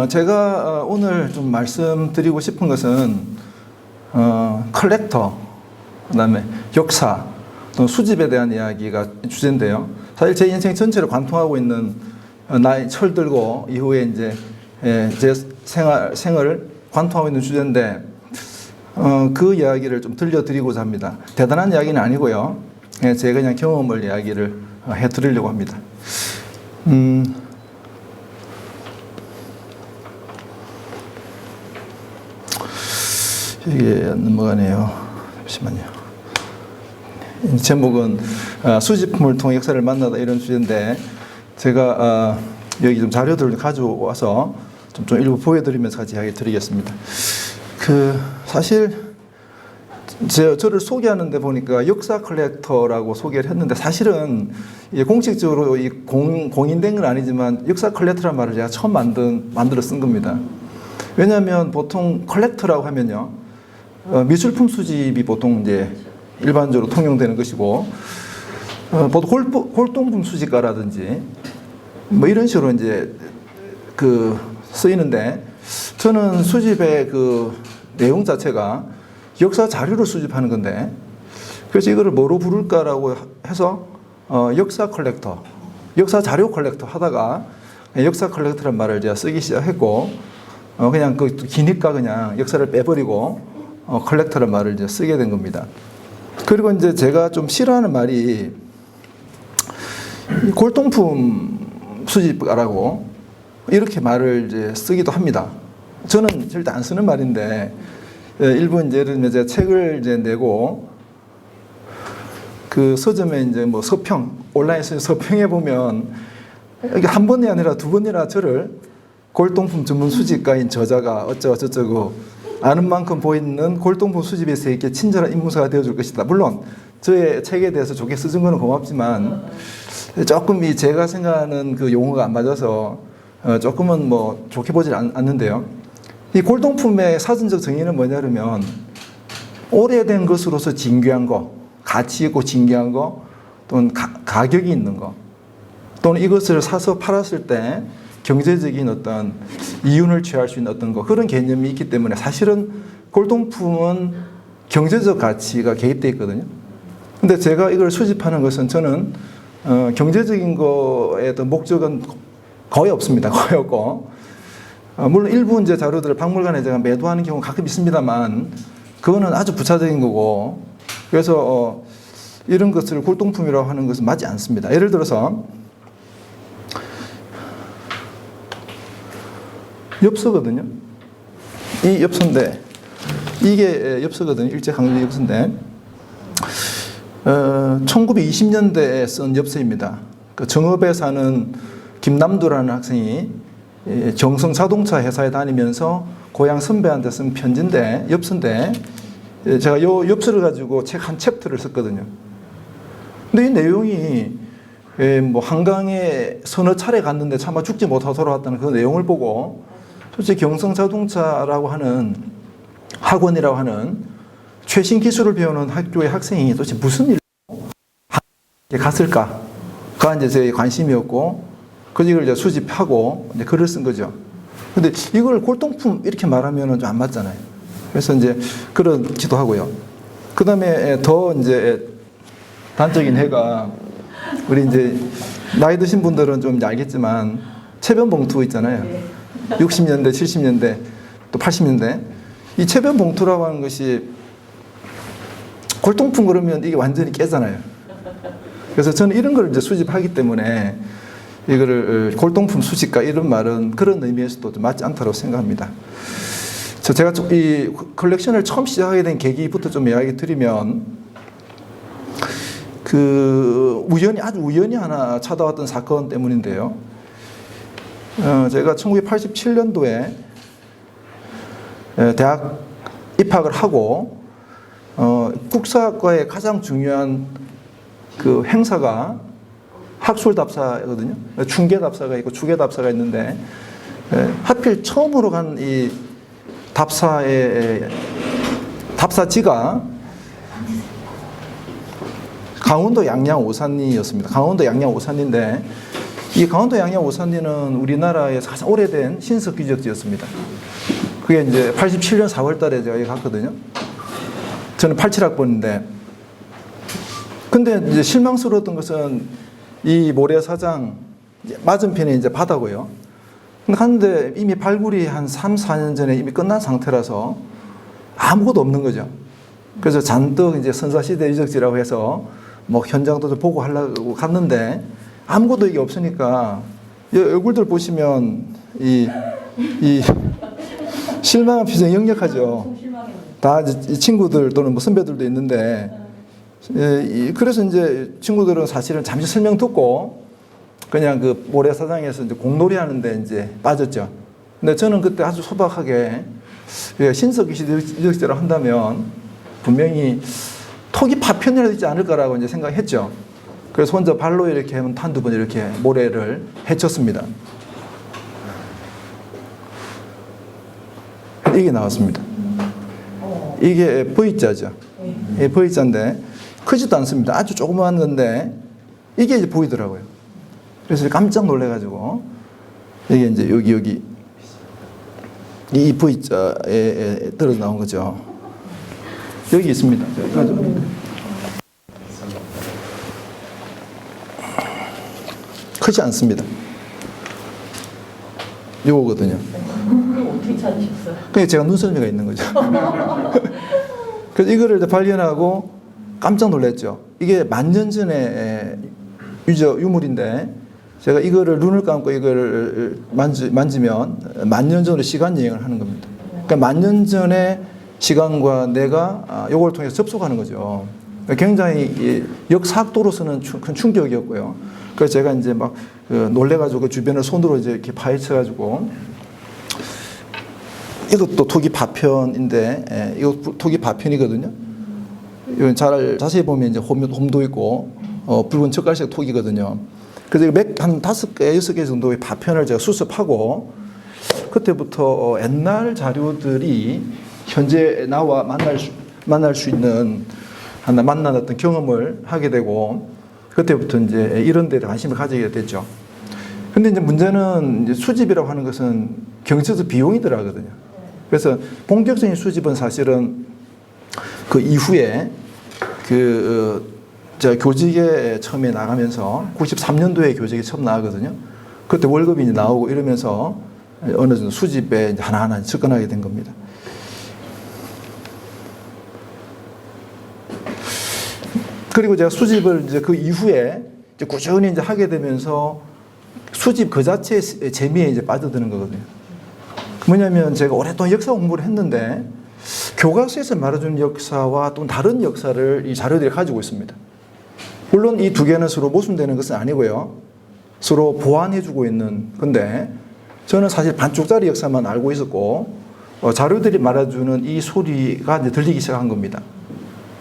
제가 오늘 좀 말씀드리고 싶은 것은 컬렉터, 그다음에 역사, 또 수집에 대한 이야기가 주제인데요. 사실 제 인생 전체를 관통하고 있는 나이 철들고 이후에 이제 제 생을 관통하고 있는 주제인데 그 이야기를 좀 들려드리고자 합니다. 대단한 이야기는 아니고요. 제가 그냥 경험을 이야기를 해드리려고 합니다. 이게 넘어가네요. 잠시만요. 제목은 수집품을 통해 역사를 만나다 이런 주제인데 제가 여기 좀 자료들을 가져와서 좀 일부 보여드리면서 같이 이야기 드리겠습니다. 사실 저를 소개하는데 보니까 역사 컬렉터라고 소개를 했는데 사실은 공식적으로 공인된 건 아니지만 역사 컬렉터라는 말을 제가 처음 만들어 쓴 겁니다. 왜냐하면 보통 컬렉터라고 하면요. 미술품 수집이 보통 이제 일반적으로 통용되는 것이고, 보통 골동품 수집가라든지 뭐 이런 식으로 이제 쓰이는데, 저는 수집의 내용 자체가 역사 자료를 수집하는 건데, 그래서 이거를 뭐로 부를까라고 해서 역사 컬렉터, 역사 자료 컬렉터 하다가 역사 컬렉터라는 말을 제가 쓰기 시작했고, 그냥 기니까 그냥 역사를 빼버리고 컬렉터라는 말을 이제 쓰게 된 겁니다. 그리고 이제 제가 좀 싫어하는 말이 골동품 수집가라고 이렇게 말을 이제 쓰기도 합니다. 저는 절대 안 쓰는 말인데 일부 이제 예를 들면 제가 책을 이제 내고 그 서점에 이제 뭐 서평 온라인에서 서평에 보면 이게 한 번이 아니라 두 번이나 저를 골동품 전문 수집가인 저자가 어쩌고 저쩌고 아는 만큼 보이는 골동품 수집에서 이렇게 친절한 인문사가 되어줄 것이다. 물론 저의 책에 대해서 좋게 써준 거는 고맙지만 조금 제가 생각하는 그 용어가 안 맞아서 조금은 뭐 좋게 보질 않는데요. 이 골동품의 사전적 정의는 뭐냐 그러면 오래된 것으로서 진귀한 거, 가치 있고 진귀한 거, 또는 가격이 있는 거, 또는 이것을 사서 팔았을 때 경제적인 어떤 이윤을 취할 수 있는 어떤 거, 그런 개념이 있기 때문에 사실은 골동품은 경제적 가치가 개입되어 있거든요. 근데 제가 이걸 수집하는 것은 저는 경제적인 거에 어떤 목적은 거의 없습니다. 거의 없고, 물론 일부 이제 자료들을 박물관에 제가 매도하는 경우가 가끔 있습니다만 그거는 아주 부차적인 거고, 그래서 이런 것을 골동품이라고 하는 것은 맞지 않습니다. 예를 들어서 엽서거든요. 이 엽서인데 이게 엽서거든요. 일제강점기 엽서인데 1920년대에 쓴 엽서입니다. 정읍에 사는 김남두라는 학생이 경성 자동차 회사에 다니면서 고향 선배한테 쓴 편지인데 엽서인데 제가 이 엽서를 가지고 책 한 챕터를 썼거든요. 근데 이 내용이 뭐 한강에 서너 차례 갔는데 차마 죽지 못하고 돌아왔다는 그 내용을 보고 솔직히 경성 자동차라고 하는 학원이라고 하는 최신 기술을 배우는 학교의 학생이 도대체 무슨 일로 갔을까가 이제 제 관심이었고, 이걸 이제 수집하고 이제 글을 쓴 거죠. 근데 이걸 골동품 이렇게 말하면은 좀 안 맞잖아요. 그래서 이제 그렇기도 하고요. 그 다음에 더 이제 단적인 해가 우리 이제 나이 드신 분들은 좀 알겠지만 채변 봉투 있잖아요. 60년대, 70년대, 또 80년대. 이 채변 봉투라고 하는 것이 골동품 그러면 이게 완전히 깨잖아요. 그래서 저는 이런 걸 이제 수집하기 때문에 이거를 골동품 수집가 이런 말은 그런 의미에서도 좀 맞지 않다고 생각합니다. 제가 이 컬렉션을 처음 시작하게 된 계기부터 좀 이야기 드리면 아주 우연히 하나 찾아왔던 사건 때문인데요. 제가 1987년도에 대학 입학을 하고 국사학과의 가장 중요한 행사가 학술답사거든요. 충계답사가 있고 추계답사가 있는데 하필 처음으로 간 이 답사지가 강원도 양양 오산이었습니다. 강원도 양양 오산인데 이 강원도 양양 오산리는 우리나라의 가장 오래된 신석 유적지였습니다. 그게 이제 87년 4월 달에 제가 여기 갔거든요. 저는 87학번인데. 근데 이제 실망스러웠던 것은 이 모래사장 맞은편에 이제 바다고요. 근데 이미 발굴이 한 3, 4년 전에 이미 끝난 상태라서 아무것도 없는 거죠. 그래서 잔뜩 이제 선사시대 유적지라고 해서 뭐 현장도 좀 보고 하려고 갔는데 아무것도 이게 없으니까 이 얼굴들 보시면 이 실망한 표정이 역력하죠. 다 이 친구들 또는 뭐 선배들도 있는데 그래서 이제 친구들은 사실은 잠시 설명 듣고 그냥 그 모래사장에서 이제 공놀이 하는데 이제 빠졌죠. 근데 저는 그때 아주 소박하게 신석 유적지라고 한다면 분명히 토기 파편이라도 있지 않을까라고 이제 생각했죠. 그래서 혼자 발로 이렇게 한두 번 이렇게 모래를 헤쳤습니다. 이게 나왔습니다. 이게 V자죠. 이 V자인데 크지도 않습니다. 아주 조그마한 건데 이게 이제 보이더라고요. 그래서 깜짝 놀래가지고 이게 이제 여기 이 V자에 떨어져 나온 거죠. 여기 있습니다. 크지 않습니다. 요거거든요. 어떻게 찾으셨어요? 그게 제가 눈썰미가 있는 거죠. 그래서 이거를 발견하고 깜짝 놀랐죠. 이게 10,000년 전에 유물인데 제가 이거를 눈을 감고 이거를 만지면 10,000년 전으로 시간 여행을 하는 겁니다. 그러니까 10,000년 전의 시간과 내가 이걸 통해서 접속하는 거죠. 굉장히 역사학도로서는 큰 충격이었고요. 그래서 제가 이제 막 놀래가지고 그 주변을 손으로 이제 이렇게 파헤쳐가지고 이것도 토기 파편인데 이거 토기 파편이거든요. 이건 잘 자세히 보면 이제 홈도 있고 붉은 젓갈색 토기거든요. 그래서 한 5개, 6개 정도의 파편을 제가 수습하고 그때부터 옛날 자료들이 현재 나와 만날 수 있는 만나던 경험을 하게 되고 그때부터 이제 이런 데에 관심을 가지게 됐죠. 근데 이제 문제는 이제 수집이라고 하는 것은 경제적 비용이 들어가거든요. 그래서 본격적인 수집은 사실은 그 이후에 제가 교직에 처음에 나가면서 93년도에 교직에 처음 나가거든요. 그때 월급이 이제 나오고 이러면서 어느 정도 수집에 이제 하나하나 접근하게 된 겁니다. 그리고 제가 수집을 이제 그 이후에 이제 꾸준히 이제 하게 되면서 수집 그 자체의 재미에 이제 빠져드는 거거든요. 뭐냐면 제가 오랫동안 역사 공부를 했는데 교과서에서 말해주는 역사와 또 다른 역사를 이 자료들이 가지고 있습니다. 물론 이 두 개는 서로 모순되는 것은 아니고요. 서로 보완해주고 있는 건데 저는 사실 반쪽짜리 역사만 알고 있었고 자료들이 말해주는 이 소리가 이제 들리기 시작한 겁니다.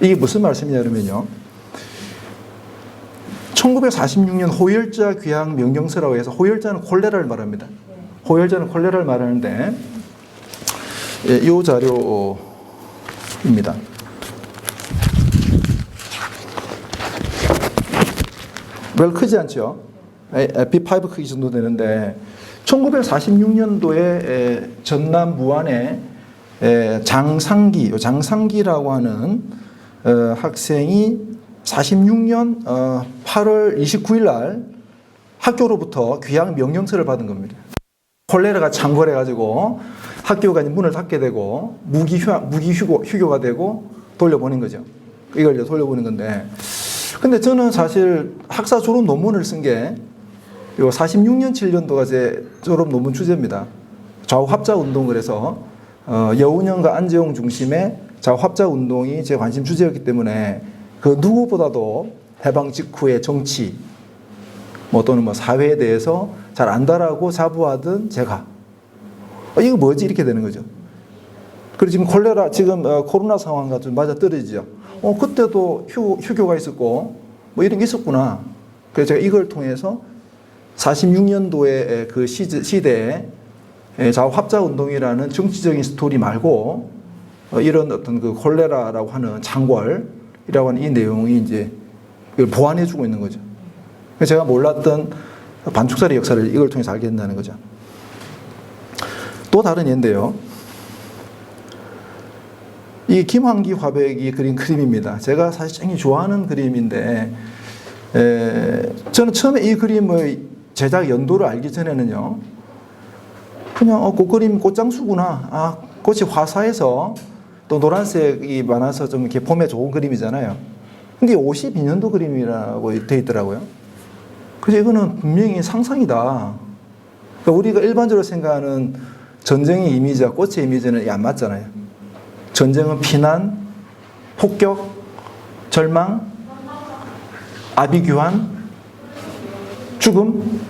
이게 무슨 말씀이냐 그러면요. 1946년 호열자 귀향 명령서라고 해서 호열자는 콜레라를 말합니다. 호열자는 콜레라를 말하는데 이 자료입니다. 별 크지 않죠? B5 크기 정도 되는데 1946년도에 전남 무안에 장상기라고 하는 학생이 46년 8월 29일 날 학교로부터 귀향 명령서를 받은 겁니다. 콜레라가 창궐해가지고 학교가 문을 닫게 되고 무기 휴교가 되고 돌려보낸 거죠. 이걸 이제 돌려보낸 건데, 근데 저는 사실 학사 졸업 논문을 쓴 게 요 46년 7년도가 제 졸업 논문 주제입니다. 좌우합작 운동을 해서 여운형과 안재홍 중심의 좌우합작 운동이 제 관심 주제였기 때문에 그 누구보다도 해방 직후의 정치 또는 사회에 대해서 잘 안다라고 자부하던 제가 이거 뭐지 이렇게 되는 거죠. 그리고 지금 코로나 상황과 좀 맞아떨어지죠. 그때도 휴교가 있었고 이런 게 있었구나. 그래서 제가 이걸 통해서 46년도의 그 시대에 좌우합작 운동이라는 정치적인 스토리 말고 이런 어떤 그 콜레라라고 하는 창궐이라고 하는 이 내용이 이제 이걸 보완해주고 있는 거죠. 제가 몰랐던 반축살의 역사를 이걸 통해서 알게 된다는 거죠. 또 다른 예인데요. 이 김환기 화백이 그린 그림입니다. 제가 사실 굉장히 좋아하는 그림인데 저는 처음에 이 그림의 제작 연도를 알기 전에는요. 그냥 그 그림 꽃장수구나. 꽃이 화사해서 또 노란색이 많아서 좀 이렇게 봄에 좋은 그림이잖아요. 근데 52년도 그림이라고 되어 있더라고요. 그래서 이거는 분명히 상상이다. 그러니까 우리가 일반적으로 생각하는 전쟁의 이미지와 꽃의 이미지는 안 맞잖아요. 전쟁은 피난, 폭격, 절망, 아비규환, 죽음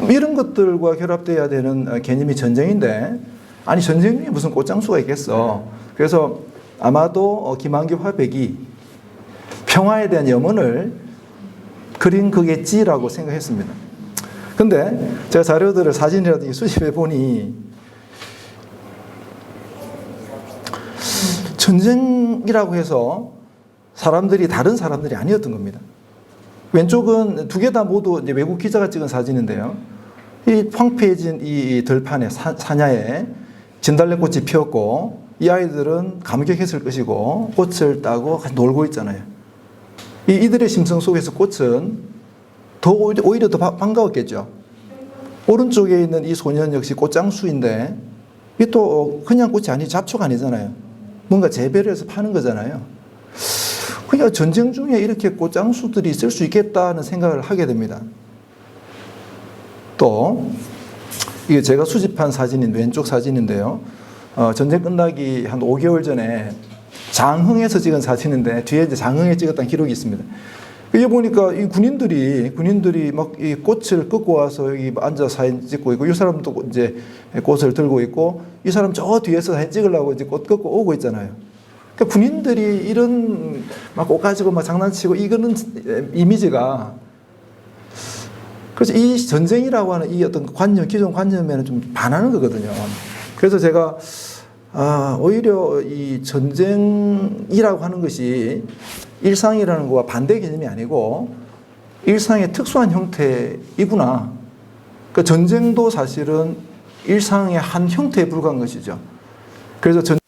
이런 것들과 결합돼야 되는 개념이 전쟁인데 아니 전쟁이 무슨 꽃장수가 있겠어. 그래서 아마도 김환기 화백이 평화에 대한 염원을 그린 거겠지라고 생각했습니다. 근데 제가 자료들을 사진이라든지 수집해 보니 전쟁이라고 해서 사람들이 다른 사람들이 아니었던 겁니다. 왼쪽은 두 개 다 모두 이제 외국 기자가 찍은 사진인데요. 이 황폐해진 이 들판에 사냐에 진달래꽃이 피었고 이 아이들은 감격했을 것이고 꽃을 따고 같이 놀고 있잖아요. 이들의 심성 속에서 꽃은 오히려 더 반가웠겠죠. 오른쪽에 있는 이 소년 역시 꽃장수인데 이 또 그냥 꽃이 아니 잡초가 아니잖아요. 뭔가 재배를 해서 파는 거잖아요. 그러니까 전쟁 중에 이렇게 꽃장수들이 있을 수 있겠다는 생각을 하게 됩니다. 또 이게 제가 수집한 사진인 왼쪽 사진인데요. 전쟁 끝나기 한 5개월 전에 장흥에서 찍은 사진인데 뒤에 이제 장흥에 찍었다는 기록이 있습니다. 여기 보니까 이 군인들이 막 이 꽃을 꺾고 와서 여기 앉아 사진 찍고 있고 이 사람도 이제 꽃을 들고 있고 이 사람 저 뒤에서 사진 찍으려고 이제 꽃 꺾고 오고 있잖아요. 그러니까 군인들이 이런 막 꽃 가지고 막 장난치고 이거는 이미지가 그래서 이 전쟁이라고 하는 이 어떤 관념, 기존 관념에는 좀 반하는 거거든요. 그래서 제가 오히려 이 전쟁이라고 하는 것이 일상이라는 것과 반대 개념이 아니고 일상의 특수한 형태이구나. 그 전쟁도 사실은 일상의 한 형태에 불과한 것이죠. 그래서 전쟁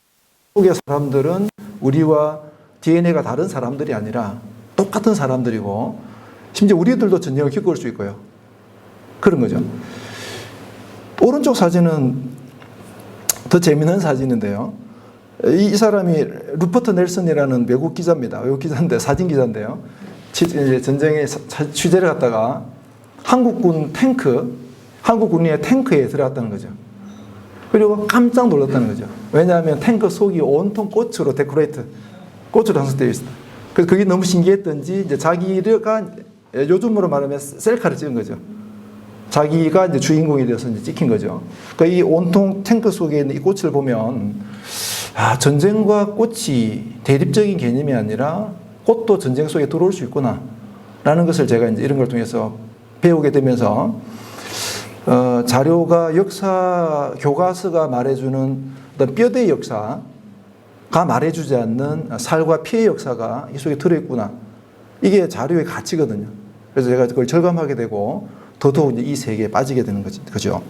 속의 사람들은 우리와 DNA가 다른 사람들이 아니라 똑같은 사람들이고 심지어 우리들도 전쟁을 겪을 수 있고요. 그런 거죠. 오른쪽 사진은 더 재미있는 사진인데요. 이 사람이 루퍼트 넬슨이라는 외국 기자입니다. 외국 기자인데 사진 기자인데요. 전쟁에 취재를 갔다가 한국군의 탱크에 들어갔다는 거죠. 그리고 깜짝 놀랐다는 거죠. 왜냐하면 탱크 속이 온통 꽃으로 꽃으로 장식되어 있습니다. 그래서 그게 너무 신기했던지 이제 자기가 요즘으로 말하면 셀카를 찍은 거죠. 자기가 이제 주인공이 되어서 이제 찍힌 거죠. 그러니까 이 온통 탱크 속에 있는 이 꽃을 보면 전쟁과 꽃이 대립적인 개념이 아니라 꽃도 전쟁 속에 들어올 수 있구나라는 것을 제가 이제 이런 걸 통해서 배우게 되면서 자료가 역사 교과서가 말해주는 어떤 뼈대의 역사가 말해주지 않는 살과 피의 역사가 이 속에 들어있구나. 이게 자료의 가치거든요. 그래서 제가 그걸 절감하게 되고 더더욱 이 세계에 빠지게 되는 거죠.